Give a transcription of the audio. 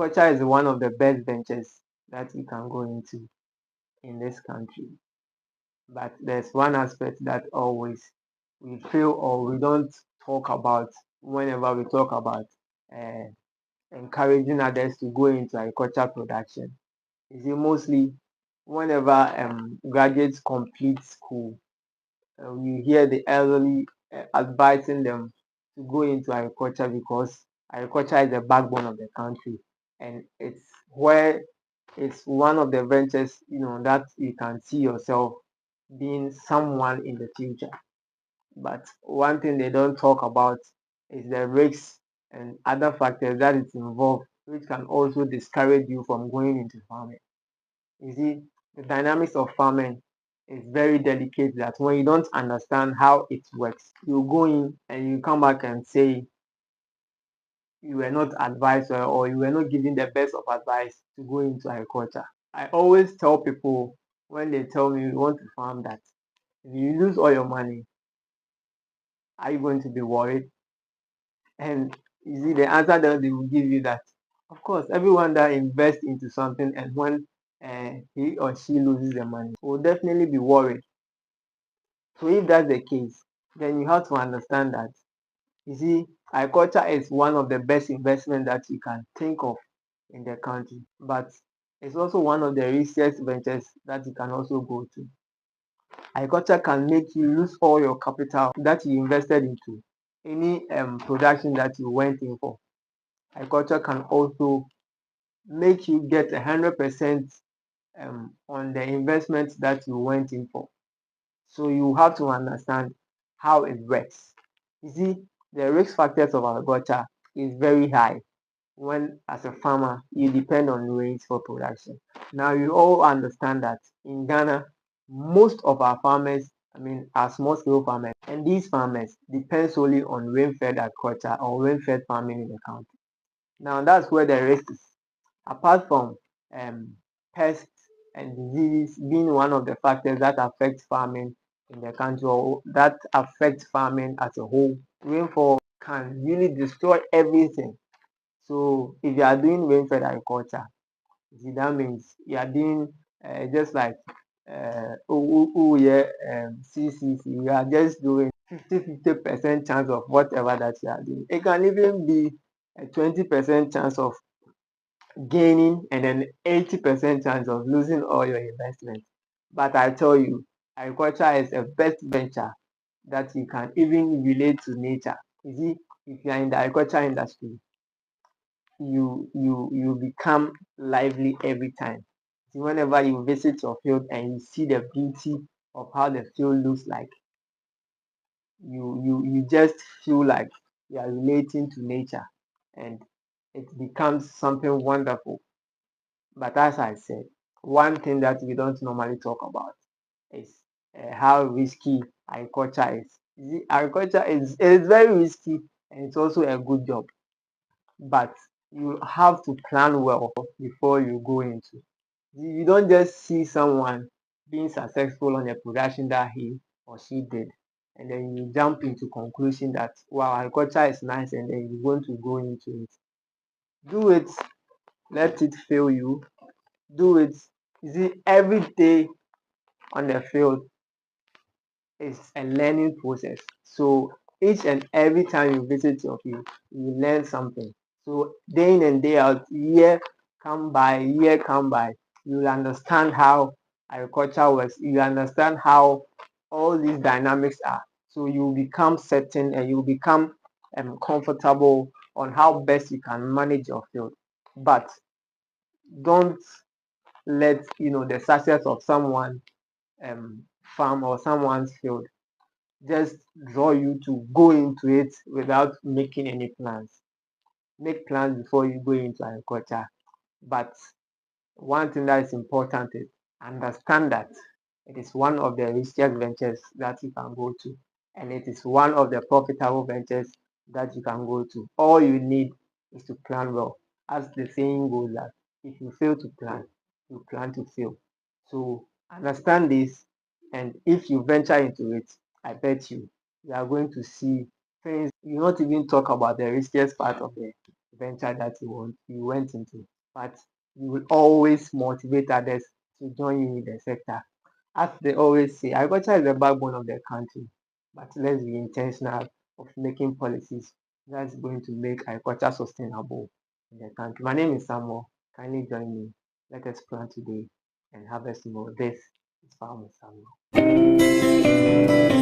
Agriculture is one of the best ventures that you can go into in this country. But there's one aspect that always we feel or we don't talk about whenever we talk about uh, encouraging others to go into agriculture production. You see, mostly whenever graduates complete school, you hear the elderly advising them to go into agriculture because agriculture is the backbone of the country, and it's one of the ventures that you can see yourself being someone in the future. But one thing they don't talk about is the risks and other factors that is involved, which can also discourage you from going into farming. You see, the dynamics of farming is very delicate that when you don't understand how it works, you go in and you come back and say you were not advised or you were not given the best of advice to go into agriculture. I always tell people when they tell me you want to farm that if you lose all your money, are you going to be worried? And you see, the answer that they will give you that, of course, everyone that invests into something and when he or she loses the money will definitely be worried. So if that's the case, then you have to understand that, you see, agriculture is one of the best investments that you can think of in the country, but it's also one of the riskiest ventures that you can also go to. Agriculture can make you lose all your capital that you invested into any production that you went in for. Agriculture can also make you get 100% on the investment that you went in for. So you have to understand how it works. You see, the risk factors of agriculture is very high when as a farmer you depend on rains for production. Now you all understand that in Ghana, most of our farmers, I mean are small scale farmers, and these farmers depend solely on rain-fed agriculture or rain-fed farming in the country. Now that's where the risk is. Apart from um, pests and diseases being one of the factors that affect farming in the country or that affect farming as a whole, rainfall can really destroy everything. So if you are doing rain-fed agriculture, see, that means you are doing just like yeah, CCC, you are just doing 50% chance of whatever that you are doing. It can even be a 20% chance of gaining and then 80% chance of losing all your investment. But I tell you, agriculture is a best venture that you can even relate to nature. You see, if you are in the agriculture industry, you become lively every time. See, whenever you visit your field and you see the beauty of how the field looks like, you just feel like you are relating to nature and it becomes something wonderful. But as I said, one thing that we don't normally talk about is how risky agriculture is. You see, agriculture is very risky and it's also a good job, but you have to plan well before you go into. You don't just see someone being successful on a production that he or she did, and then you jump into conclusion that wow, agriculture is nice, and then you want to go into it. Do it, let it fail you. Do it. You see, every day on the field is a learning process. So each and every time you visit your field, you learn something. So day in and day out, year come by, you understand how agriculture works. You understand how all these dynamics are. So you become certain and you become comfortable on how best you can manage your field. But don't let the success of someone farm or someone's field just draw you to go into it without making any plans. Make plans before you go into agriculture. But one thing that is important is understand that it is one of the riskiest ventures that you can go to, and it is one of the profitable ventures that you can go to. All you need is to plan well. As the saying goes, that if you fail to plan, you plan to fail. So understand this, and if you venture into it, I bet you are going to see things you not even talk about the riskiest part of the venture that you went into, but you will always motivate others to join you in the sector. As they always say, agriculture is the backbone of the country, but let's be intentional of making policies that's going to make agriculture sustainable in the country. My name is Samuel. Kindly join me. Let us plant today and harvest tomorrow. This is Farm with Samuel.